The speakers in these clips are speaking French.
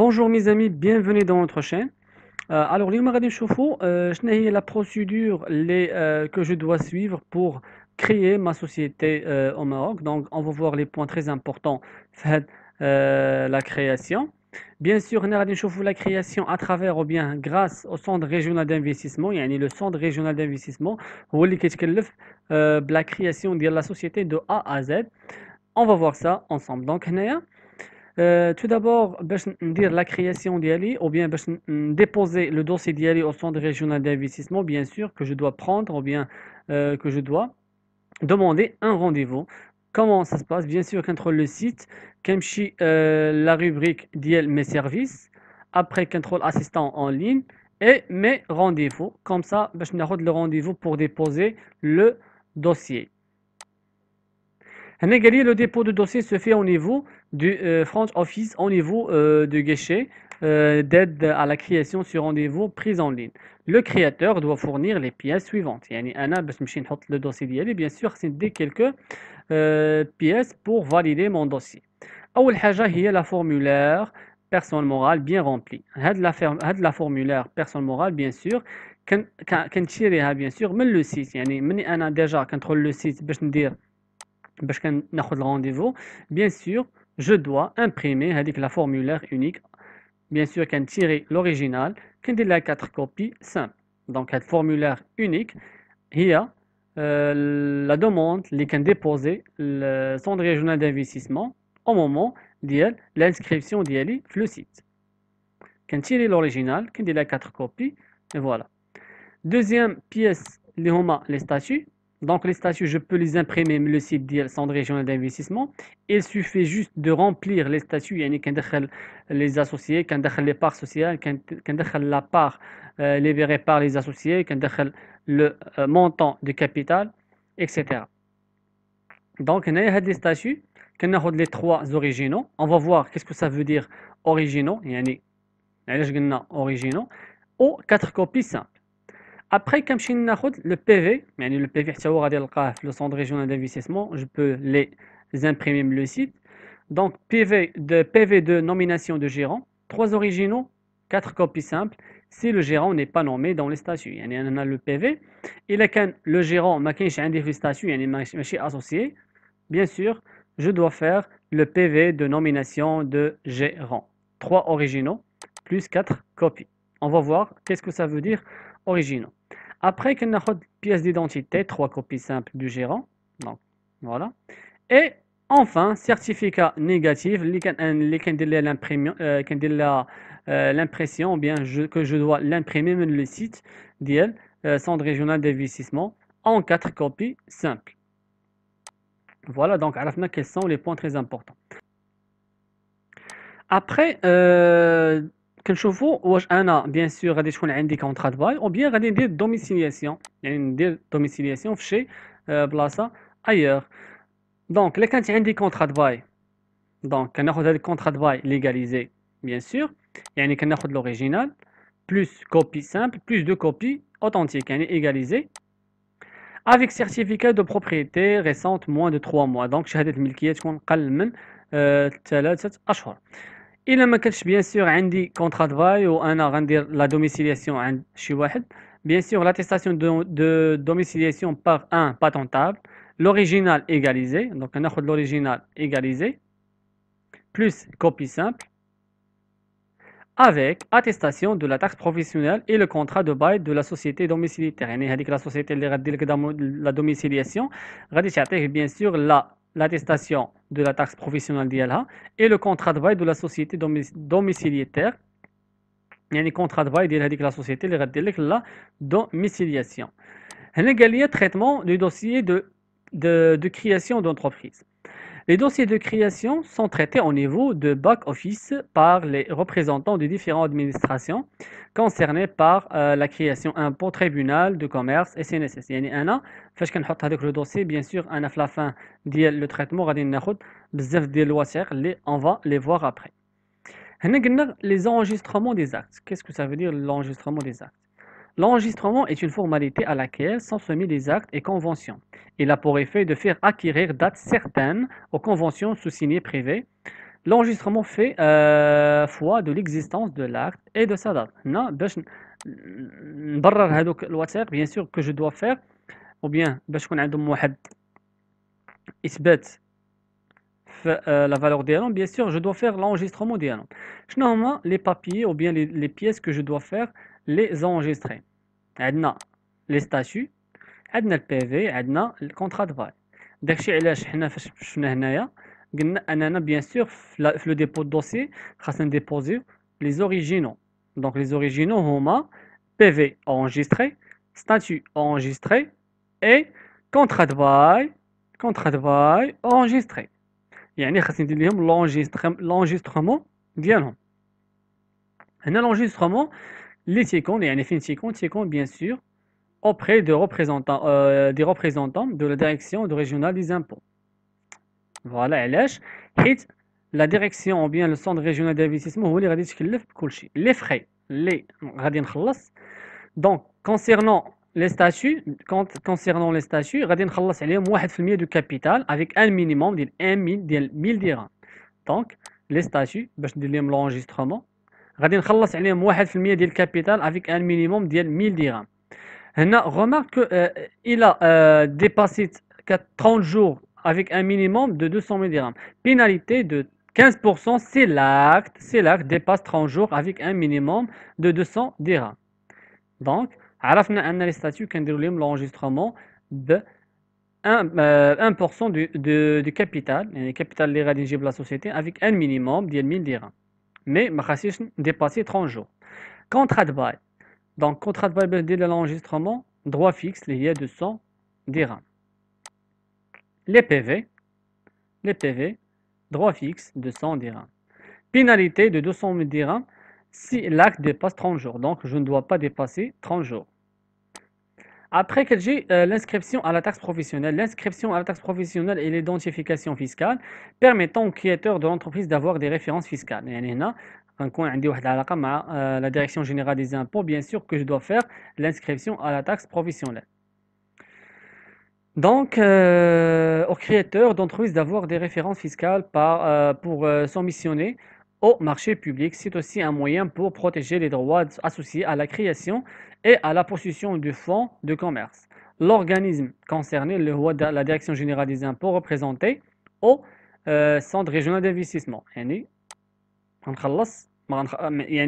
Bonjour mes amis, bienvenue dans notre chaîne. Alors, اليوم غادي نشوفوا شنو هي la procédure que je dois suivre pour créer ma société au Maroc. Donc, on va voir les points très importants في هاد, la création. Bien sûr, on غادي نشوفوا la création à travers ou bien grâce au centre régional d'investissement. يعني le centre régional d'investissement هو اللي كيتكلف بلا création ديال la société de A à Z. On va voir ça ensemble. Donc, هنايا tout d'abord, باش ندير la création ديالي ou bien باش déposer le dossier ديالي au centre régional d'investissement, bien sûr que je dois prendre ou bien que je dois demander un rendez-vous. Comment ça se passe? Bien sûr qu'entre le site, كنمشي la rubrique ديال mes services, après contrôle assistant en ligne et mes rendez-vous. Comme ça, باش ناخذ le rendez-vous pour déposer le dossier. Le dépôt de dossier se fait au niveau du front office, au niveau du guichet d'aide à la création sur rendez-vous prise en ligne. Le créateur doit fournir les pièces suivantes. يعني أنا باش نمشي نحط le dossier ديالي bien sûr خصني ندير quelques pièces pour valider mon dossier. أول حاجة هي la formulaire personne morale bien remplie. هاد la formulaire personne morale bien sûr كنتيريها bien sûr من le site. يعني مني أنا déjà كندخل le site باش ندير باش ناخذ الرونديفو bien sûr je dois imprimer هذيك la formulaire unique bien sûr كنتيري l'original كندير لها 4 copies simples. donc هاد formulaire unique هي la demande اللي كنديبوزي le centre régional d'investissement au moment ديال l'inscription ديالي في le site. كنتيري l'original كندير لها 4 copies et voilà. Deuxième pièce اللي هما les statuts. Donc les statuts, je peux les imprimer le site ديال Centre régional d'investissement. Il suffit juste de remplir les statuts, يعني كندخل les associés, كندخل les parts sociales, كندخل la part libérée par les associés, كندخل le montant de capital, etc. Donc هنايا هاد les statuts كناخذ les trois originaux. On va voir qu'est-ce que ça veut dire originaux, يعني علاش قلنا originaux, ou 4 copies simples. Après, كنمشي ناخذ le PV, يعني le PV حتى هو غادي نلقاه في le centre régional d'investissement, je peux les imprimer le site. Donc PV de nomination de gérant, 3 originaux, 4 copies simples si le gérant n'est pas nommé dans les statuts. يعني أنا le PV إلا كان le gérant ما كاينش عندي في statut يعني ماشي associé, bien sûr, je dois faire le PV de nomination de gérant. 3 originaux plus 4 copies. On va voir qu'est-ce que ça veut dire originaux. Après, qu'on a une pièce d'identité, 3 copies simples du gérant. Donc, voilà. Et enfin, certificat négatif, l'impression, ou bien que je dois l'imprimer sur le site du Centre régional d'investissement en 4 copies simples. Voilà, donc, عرفنا quels sont les points très importants. Après, كنشوفوا واش انا بيان سور غادي تكون عندي كونطرا دو باي او بيان غادي ندير دوميسيلياسيون يعني ندير دوميسيلياسيون في شي بلاصه ايور. دونك الا كانت عندي كونطرا دو باي دونك كناخذ هذا الكونطرا دو باي ليغاليزي بيان سور يعني كناخذ لوريجينال بلس كوبي سامبل بلس دو كوبي اوثنتيك يعني ايغاليزي avec certificat de propriété récente moins de 3 mois. دونك شهاده الملكيه تكون قل من 3 اشهر. إلا ما كانش بيان سور عندي كونطرا دو باي وانا غندير لا دوميسيلياسيون عند شي واحد بيان سور لاتيستاسيون دو دوميسيلياسيون باغ ان باتونتابل l'original égalisé donc ناخذ l'original égalisé plus copie simple avec attestation de la taxe professionnelle et le contrat de bail de la société domiciliaire. يعني هذيك لا سوسيتي اللي غدير لك لا دوميسيلياسيون غادي تعطيك بيان سور l'attestation de la taxe professionnelle ديالها et le contrat de bail de la société domiciliaire يعني contrat de bail ديال هذيك لا سوسيتي اللي غدير لك لا دوميسيلياسيون. هنا قال لي traitement du dossier de création d'entreprise. Les dossiers de création sont traités au niveau de back-office par les représentants des différentes administrations concernées par la création impôt, tribunal de commerce et CNSS. يعني أنا فاش كنحط هذاك لو دوسي بيان سور أنا في لا فان ديال لو تريتمون غادي ناخذ بزاف ديال الوثائق اللي on va les voir après. هنا قلنا les enregistrements des actes. Qu'est-ce que ça veut dire l'enregistrement des actes? L'enregistrement est une formalité à laquelle sont soumis les actes et conventions. Il a pour effet de faire acquérir dates certaines aux conventions sous-signées privées l'enregistrement fait foi de l'existence de l'acte et de sa date. هنا باش نبرر هذوك الوثائق bien sûr que je dois faire ou bien باش يكون عندهم واحد إثبات في la valeur ديالهم bien sûr je dois faire l'enregistrement ديالهم. شنو هما les papiers ou bien les pièces que je dois faire les enregistrer. عندنا les statuts، عندنا البي عندنا الكونترا دو باي. داكشي علاش حنا فاش شفنا هنايا قلنا اننا بيان سور في لو ديبو دو دوسي خاصنا نديبوزيو لي زوريجينو. دونك لي زوريجينو هما بي في انجستري، ستاتut enregistré اي كونترا دو باي enregistré. يعني خاصني ندير لهم لونجسترومون ديالهم. هنا لونجسترومون اللي تيكون يعني فين تيكون بيان سور auprès des représentants de la direction régionale des impôts. Voilà, علاش حيت la direction ou bien le centre régional d'investissement هو اللي غادي يتكلف بكل شيء. Les frais اللي غادي نخلص. Donc concernant les statuts غادي نخلص عليهم 1% du capital avec un minimum ديال 1000 dirhams. Donc les statuts باش ندير لهم l'enregistrement غادي نخلص عليهم 1% ديال الكابيتال avec un minimum ديال 1000 dirhams. Remarque qu'il a dépassé 30 jours avec un minimum de 200 000 dirhams. Pénalité de 15% si l'acte dépasse 30 jours avec un minimum de 200 dirhams. Donc, عرفنا أن les statuts كنديروا لهم l'enregistrement de 1% du capital, يعني capital اللي غادي نجيب la société avec un minimum ديال 1000 dirhams. Mais ما خاصنيش dépasser 30 jours. Contrat de bail. Donc, contrat de bail de l'enregistrement, droit fixe, il y a 200 dirhams. Les PV, droit fixe, 200 dirhams. Pénalité de 200 000 dirhams si l'acte dépasse 30 jours. Donc, je ne dois pas dépasser 30 jours. Après que j'ai l'inscription à la taxe professionnelle, l'inscription à la taxe professionnelle et l'identification fiscale permettant au créateur de l'entreprise d'avoir des références fiscales. يعني هنا غنكون عندي واحد العلاقة مع la direction générale des impôts, bien sûr que je dois faire l'inscription à la taxe professionnelle. Donc, au créateur d'entreprise d'avoir des références fiscales pour s'ambitionner au marché public. C'est aussi un moyen pour protéger les droits associés à la création et à la possession du fonds de commerce. L'organisme concerné, la direction générale des impôts, représenté au centre régional d'investissement. يعني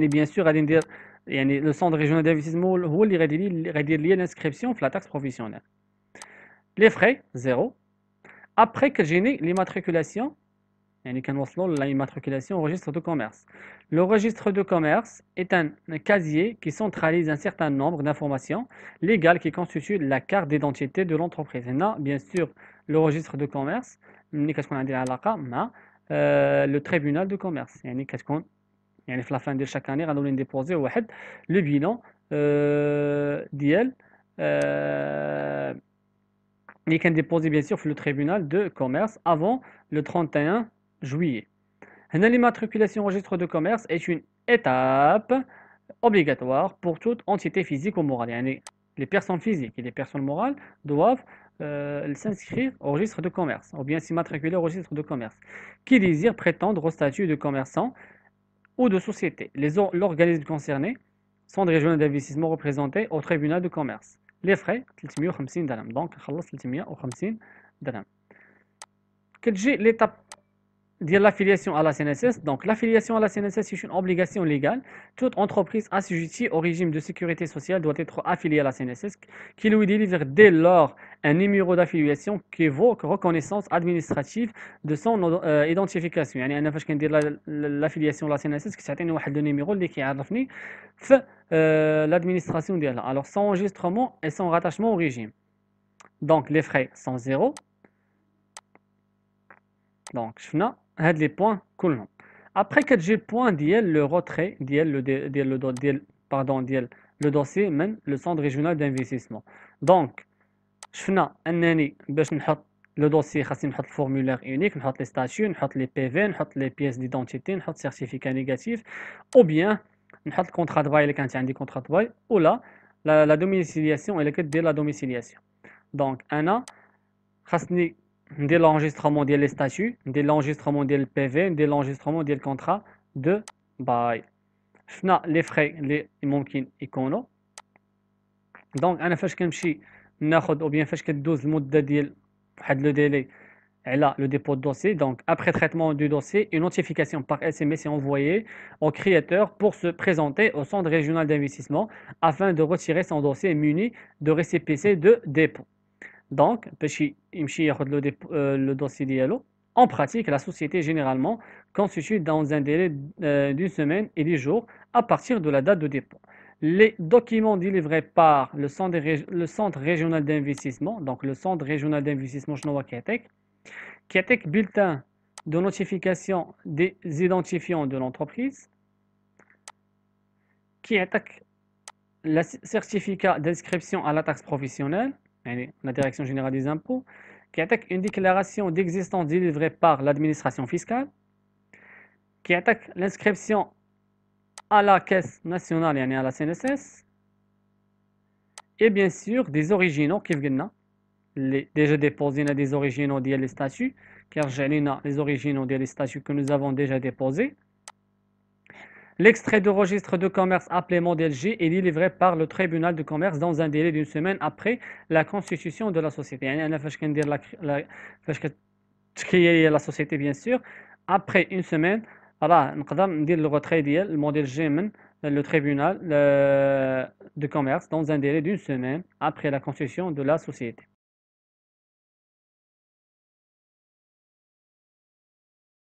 bien sûr غادي ندير يعني le centre régional d'investissement هو اللي غادي يدير لي l'inscription في la taxe professionnelle. Les frais, 0. Après que j'ai l'immatriculation, يعني كنوصلوا l'immatriculation au registre de commerce. Le registre de commerce est un casier qui centralise un certain nombre d'informations légales qui constituent la carte d'identité de l'entreprise. هنا bien sûr le registre de commerce ملي كتكون عندي علاقة مع le tribunal de commerce. يعني كتكون يعني في la fin de chaque année غنولي نديبوزي واحد le bilan ديال il can déposer bien sûr le tribunal de commerce avant le 31 juillet. L'immatriculation au registre de commerce est une étape obligatoire pour toute entité physique ou morale. Yani, les personnes physiques et les personnes morales doivent s'inscrire au registre de commerce ou bien s'immatriculer au registre de commerce qui désire prétendre au statut de commerçant ou de société. L'organisme concerné sont des régionaux d'investissement représentés au tribunal de commerce. Les frais 350 dirhams. Donc, خلص 350 dirhams. كتجي l'étape de l'affiliation à la CNSS. Donc, l'affiliation à la CNSS c'est une obligation légale. Toute entreprise assujettie au régime de sécurité sociale doit être affiliée à la CNSS, qui lui délivre dès lors un numéro d'affiliation qui évoque reconnaissance administrative de son identification. يعني أنا فاش كندير l'affiliation à la CNSS كتعطيني واحد numéro اللي كيعرفني في l'administration ديالها. Alors, sans enregistrement et sans rattachement au régime. Donc, les frais sont 0. Donc, شفنا هاد les points كلهم. Après que j'ai le point ديال le retrait ديال le dossier من le centre régional d'investissement. Donc, شفنا أنني باش نحط le dossier خاصني نحط formulaire unique, نحط les statuts, نحط les PV, نحط les pièces d'identité, نحط certificat négatif ou bien نحط contrat de bail اللي كانت عندي contrat de bail ou la domiciliation اللي كدير la domiciliation. Donc, أنا خاصني ندير l'enregistrement ديال les statuts, ندير l'enregistrement ديال البي في, ندير l'enregistrement ديال الكونترا دو باي. شفنا لي فراي اللي ممكن يكونوا. دونك انا فاش كنمشي ناخذ او بيان فاش كدوز المده ديال واحد لو ديلي على le dépôt de dossier, donc après traitement du dossier, une notification par SMS est envoyée au créateur pour se présenter au centre régional d'investissement afin de retirer son dossier muni de récépissé de dépôt. Donc, باش يمشي ياخذ le dossier ديالو. En pratique, la société généralement constitue dans un délai d'une semaine et 10 jours à partir de la date de dépôt. Les documents délivrés par le centre régional d'investissement, donc le centre régional d'investissement شنو هو كيعطيك bulletin de notification des identifiants de l'entreprise, كيعطيك le certificat d'inscription à la taxe professionnelle, la direction générale des impôts, كيعطيك une déclaration d'existence délivrée par l'administration fiscale, كيعطيك l'inscription à la caisse nationale يعني à la CNSS, et bien sûr des originaux كيف قلنا اللي déjà déposé des originaux ديال les statuts كيرجع لنا les originaux ديال les statuts que nous avons déjà déposés. L'extrait de registre de commerce appelé modèle G est délivré par le tribunal de commerce dans un délai d'une semaine après la constitution de la société. يعني أنا فاش كندير فاش كتكريي la société bien sûr, après une semaine راه نقدر ندير le retrait ديال الموديل G من le tribunal de commerce dans un délai d'une semaine après la constitution de la société.